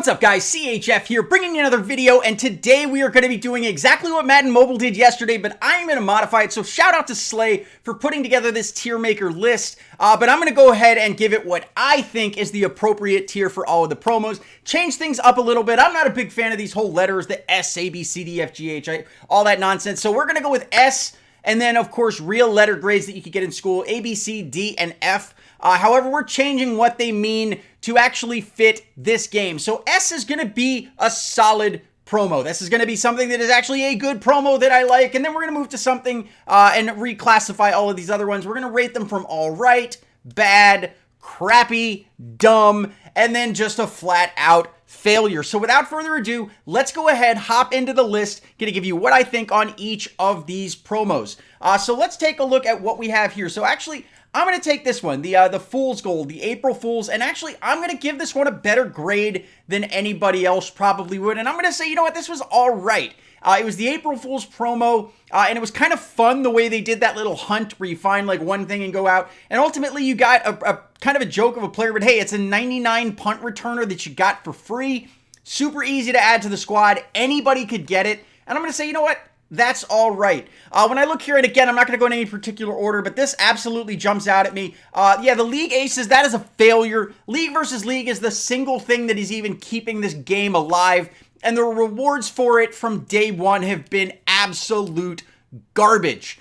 What's up guys, CHF here, bringing you another video, and today we are going to be doing exactly what Madden Mobile did yesterday, but I am going to modify it, so shout out to Slay for putting together this tier maker list, but I'm going to go ahead and give it what I think is the appropriate tier for all of the promos, change things up a little bit. I'm not a big fan of these whole letters, the S, A, B, C, D, F, G, H, all that nonsense, so we're going to go with S, and then of course real letter grades that you could get in school, A, B, C, D, and F. However, we're changing what they mean to actually fit this game. So S is going to be a solid promo. This is going to be something that is actually a good promo that I like. And then we're going to move to something and reclassify all of these other ones. We're going to rate them from all right, bad, crappy, dumb, and then just a flat out failure. So without further ado, let's go ahead, hop into the list. Going to give you what I think on each of these promos. So let's take a look at what we have here. So actually, I'm going to take this one, the Fool's Gold, the April Fool's, and actually, I'm going to give this one a better grade than anybody else probably would, and I'm going to say, you know what, this was all right. It was the April Fool's promo, and it was kind of fun the way they did that little hunt where you find like one thing and go out, and ultimately you got a kind of a joke of a player, but hey, it's a 99 punt returner that you got for free, super easy to add to the squad, anybody could get it, and I'm going to say, you know what? That's all right. When I look here, and again, I'm not going to go in any particular order, but this absolutely jumps out at me. Yeah, the League Aces, that is a failure. League versus League is the single thing that is even keeping this game alive, and the rewards for it from day one have been absolute garbage.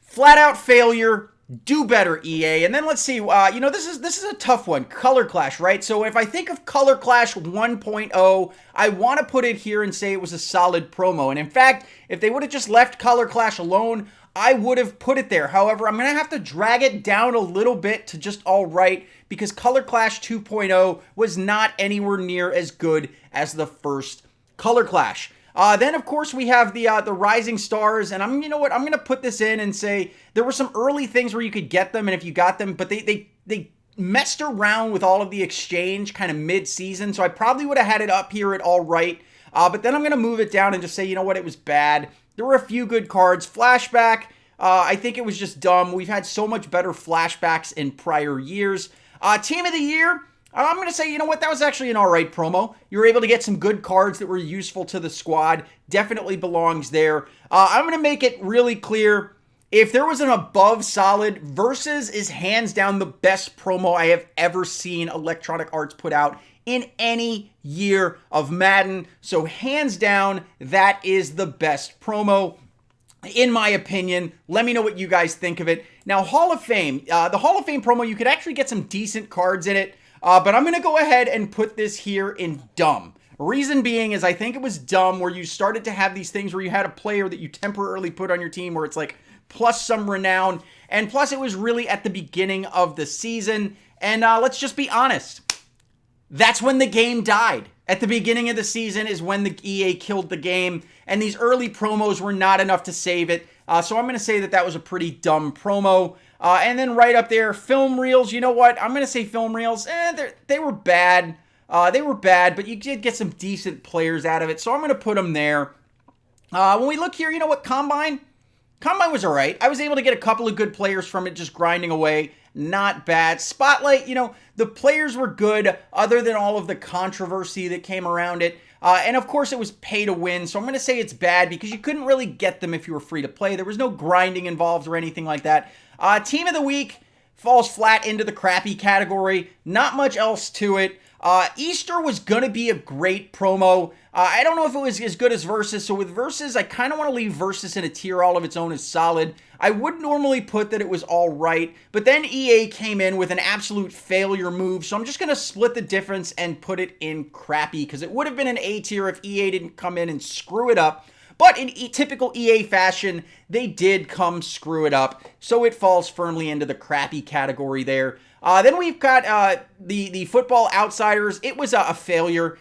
Flat out failure. Do better, EA. And then let's see, you know, this is a tough one. Color Clash, right? So if I think of Color Clash 1.0, I want to put it here and say it was a solid promo. And in fact, if they would have just left Color Clash alone, I would have put it there. However, I'm going to have to drag it down a little bit to just all right, because Color Clash 2.0 was not anywhere near as good as the first Color Clash. Then, of course, we have the Rising Stars, and you know what, I'm going to put this in and say there were some early things where you could get them, and if you got them, but they messed around with all of the exchange kind of mid-season, so I probably would have had it up here at all right, but then I'm going to move it down and just say, you know what, it was bad. There were a few good cards. Flashback, I think it was just dumb. We've had so much better flashbacks in prior years. Team of the Year, I'm going to say, you know what, that was actually an alright promo. You were able to get some good cards that were useful to the squad. Definitely belongs there. I'm going to make it really clear, if there was an above solid, Versus is hands down the best promo I have ever seen Electronic Arts put out in any year of Madden. So hands down, that is the best promo, in my opinion. Let me know what you guys think of it. Now, Hall of Fame. The Hall of Fame promo, you could actually get some decent cards in it. But I'm going to go ahead and put this here in dumb. Reason being is I think it was dumb where you started to have these things where you had a player that you temporarily put on your team where it's like plus some renown. And plus it was really at the beginning of the season. And let's just be honest. That's when the game died. At the beginning of the season is when the EA killed the game. And these early promos were not enough to save it. So I'm going to say that that was a pretty dumb promo. And then right up there, film reels. You know what? I'm going to say film reels. They were bad. They were bad, but you did get some decent players out of it. So I'm going to put them there. When we look here, you know what? Combine was all right. I was able to get a couple of good players from it, just grinding away. Not bad. Spotlight, you know, the players were good other than all of the controversy that came around it. And of course it was pay to win, so I'm going to say it's bad because you couldn't really get them if you were free to play. There was no grinding involved or anything like that. Team of the Week falls flat into the crappy category. Not much else to it. Easter was going to be a great promo. I don't know if it was as good as Versus, so with Versus, I kind of want to leave Versus in a tier all of its own as solid. I would normally put that it was all right, but then EA came in with an absolute failure move, so I'm just going to split the difference and put it in crappy, because it would have been an A tier if EA didn't come in and screw it up. But in typical EA fashion, they did come screw it up, so it falls firmly into the crappy category there. Then we've got the Football Outsiders. It was a failure.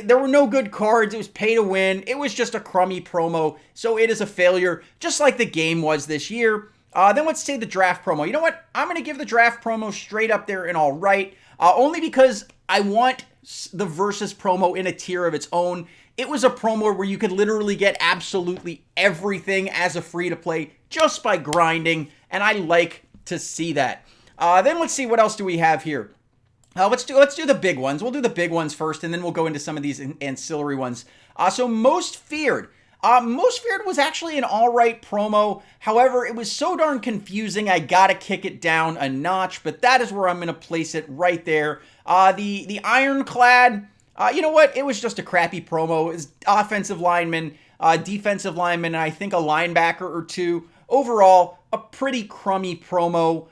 There were no good cards. It was pay to win. It was just a crummy promo, so it is a failure, just like the game was this year. Then let's say the draft promo. You know what? I'm going to give the draft promo straight up there and all right, only because I want the Versus promo in a tier of its own. It was a promo where you could literally get absolutely everything as a free-to-play just by grinding, and I like to see that. Then let's see, what else do we have here? Let's do the big ones. We'll do the big ones first, and then we'll go into some of these ancillary ones. So most feared. Most feared was actually an all right promo. However, it was so darn confusing. I gotta kick it down a notch, but that is where I'm gonna place it right there. The Ironclad. You know what? It was just a crappy promo. It was offensive lineman, defensive lineman, and I think a linebacker or two. Overall, a pretty crummy promo.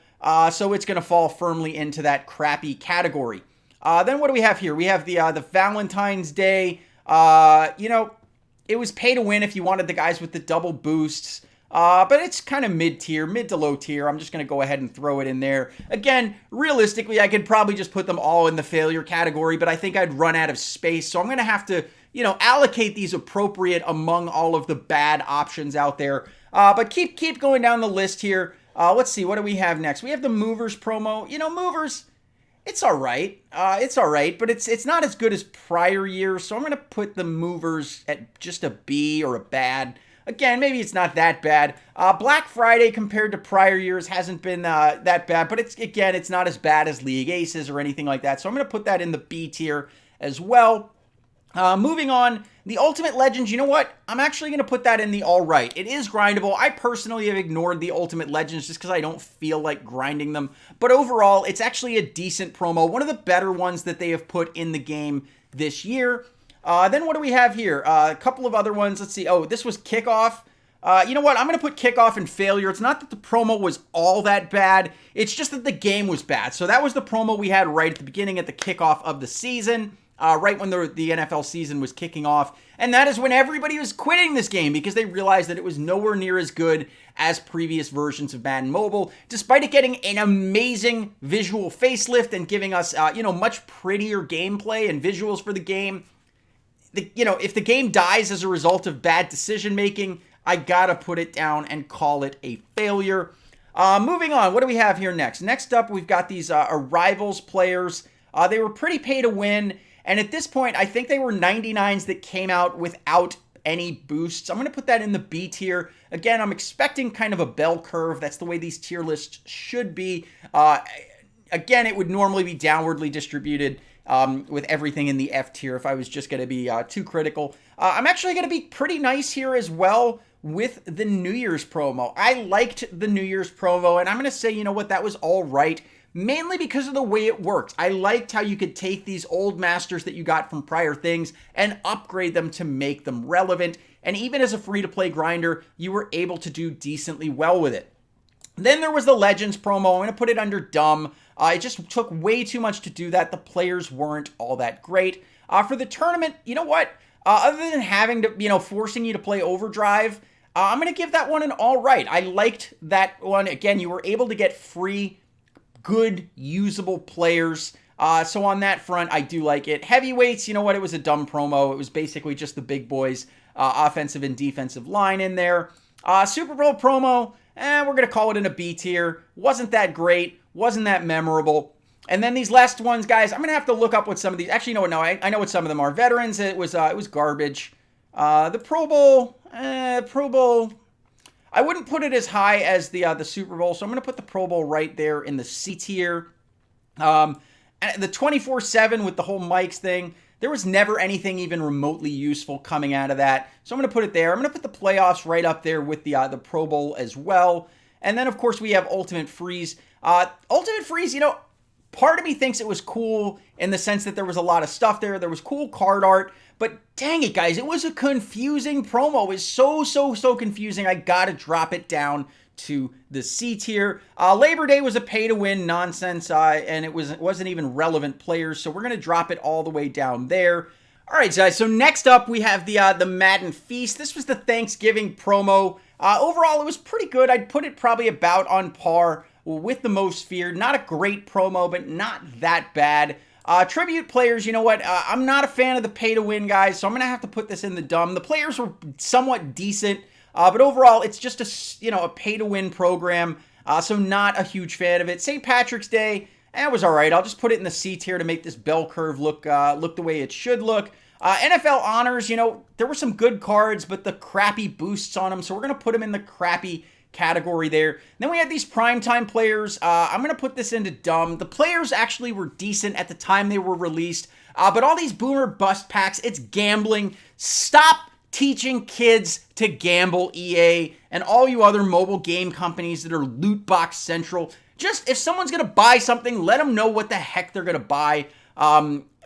So it's going to fall firmly into that crappy category. Then what do we have here? We have the Valentine's Day. It was pay to win if you wanted the guys with the double boosts. But it's kind of mid-tier, mid to low tier. I'm just going to go ahead and throw it in there. Again, realistically, I could probably just put them all in the failure category, but I think I'd run out of space. So I'm going to have to, allocate these appropriate among all of the bad options out there. But keep going down the list here. Let's see, what do we have next? We have the Movers promo. Movers, it's all right. But it's not as good as prior years. So I'm going to put the Movers at just a B or a bad. Again, maybe it's not that bad. Black Friday compared to prior years hasn't been that bad, but it's not as bad as League Aces or anything like that. So I'm going to put that in the B tier as well. Moving on, the Ultimate Legends, you know what? I'm actually going to put that in the all right. It is grindable. I personally have ignored the Ultimate Legends just because I don't feel like grinding them. But overall, it's actually a decent promo. One of the better ones that they have put in the game this year. Then what do we have here? A couple of other ones. Let's see. Oh, this was Kickoff. You know what? I'm going to put Kickoff in failure. It's not that the promo was all that bad. It's just that the game was bad. So that was the promo we had right at the beginning at the kickoff of the season. Right when the NFL season was kicking off. And that is when everybody was quitting this game because they realized that it was nowhere near as good as previous versions of Madden Mobile, despite it getting an amazing visual facelift and giving us, much prettier gameplay and visuals for the game. If the game dies as a result of bad decision making, I gotta put it down and call it a failure. Moving on, what do we have here next? Next up, we've got these Arrivals players. They were pretty pay to win. And at this point, I think they were 99s that came out without any boosts. I'm going to put that in the B tier. Again, I'm expecting kind of a bell curve. That's the way these tier lists should be. Again, it would normally be downwardly distributed with everything in the F tier if I was just going to be too critical. I'm actually going to be pretty nice here as well with the New Year's promo. I liked the New Year's promo, and I'm going to say, you know what, that was all right. Mainly because of the way it worked. I liked how you could take these old masters that you got from prior things and upgrade them to make them relevant. And even as a free-to-play grinder, you were able to do decently well with it. Then there was the Legends promo. I'm going to put it under dumb. It just took way too much to do that. The players weren't all that great. For the tournament, you know what? Other than having to, forcing you to play Overdrive, I'm going to give that one an all right. I liked that one. Again, you were able to get free good, usable players. So on that front, I do like it. Heavyweights, you know what? It was a dumb promo. It was basically just the big boys, offensive and defensive line in there. Super Bowl promo, we're going to call it in a B tier. Wasn't that great. Wasn't that memorable. And then these last ones, guys, I'm going to have to look up what some of these... Actually, no, I know what some of them are. Veterans, it was garbage. The Pro Bowl... I wouldn't put it as high as the Super Bowl, so I'm going to put the Pro Bowl right there in the C tier. And the 24/7 with the whole mics thing, there was never anything even remotely useful coming out of that. So I'm going to put it there. I'm going to put the playoffs right up there with the Pro Bowl as well. And then, of course, we have Ultimate Freeze. Ultimate Freeze, part of me thinks it was cool in the sense that there was a lot of stuff there. There was cool card art. But dang it, guys, it was a confusing promo. It was so confusing. I gotta drop it down to the C tier. Labor Day was a pay-to-win nonsense, and it wasn't even relevant players, so we're gonna drop it all the way down there. All right, guys, so next up we have the Madden Feast. This was the Thanksgiving promo. Overall, it was pretty good. I'd put it probably about on par with the Most Feared. Not a great promo, but not that bad. Tribute players, you know what? I'm not a fan of the pay-to-win guys, so I'm going to have to put this in the dumb. The players were somewhat decent, but overall, it's just a pay-to-win program, so not a huge fan of it. St. Patrick's Day, it was all right. I'll just put it in the C tier to make this bell curve look the way it should look. NFL Honors, there were some good cards, but the crappy boosts on them, so we're going to put them in the crappy category there. And then we had these primetime players. I'm going to put this into dumb. The players actually were decent at the time they were released, but all these boomer bust packs, it's gambling. Stop teaching kids to gamble, EA, and all you other mobile game companies that are loot box central. Just, if someone's going to buy something, let them know what the heck they're going to buy.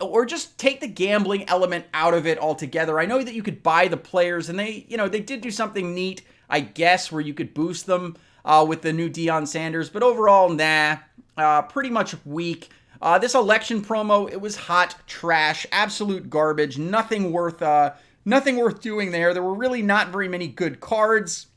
Or just take the gambling element out of it altogether. I know that you could buy the players, and they did do something neat, I guess, where you could boost them with the new Deion Sanders, but overall, nah, pretty much weak. This election promo, it was hot trash, absolute garbage, nothing worth doing there. There were really not very many good cards,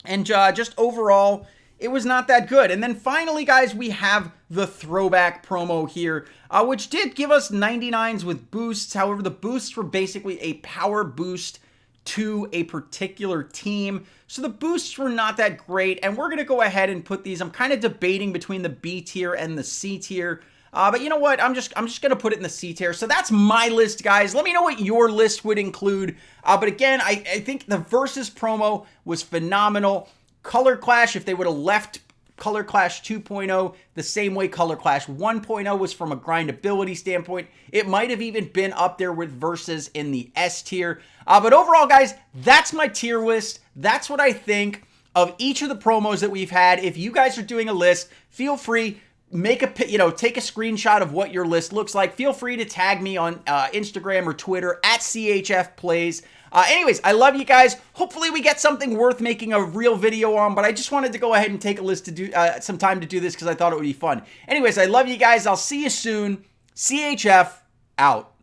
and just overall, it was not that good. And then finally, guys, we have the throwback promo here, which did give us 99s with boosts. However, the boosts were basically a power boost to a particular team. So the boosts were not that great. And we're going to go ahead and put these. I'm kind of debating between the B tier and the C tier. But you know what? I'm just going to put it in the C tier. So that's my list, guys. Let me know what your list would include. But again, I think the Versus promo was phenomenal. Color Clash, if they would have left Color Clash 2.0 the same way Color Clash 1.0 was from a grindability standpoint, it might have even been up there with Versus in the S tier. But overall, guys, that's my tier list. That's what I think of each of the promos that we've had. If you guys are doing a list, feel free, take a screenshot of what your list looks like. Feel free to tag me on Instagram or Twitter at CHFplays. Anyways, I love you guys. Hopefully we get something worth making a real video on, but I just wanted to go ahead and take a list to do some time to do this because I thought it would be fun. Anyways, I love you guys. I'll see you soon. CHF out.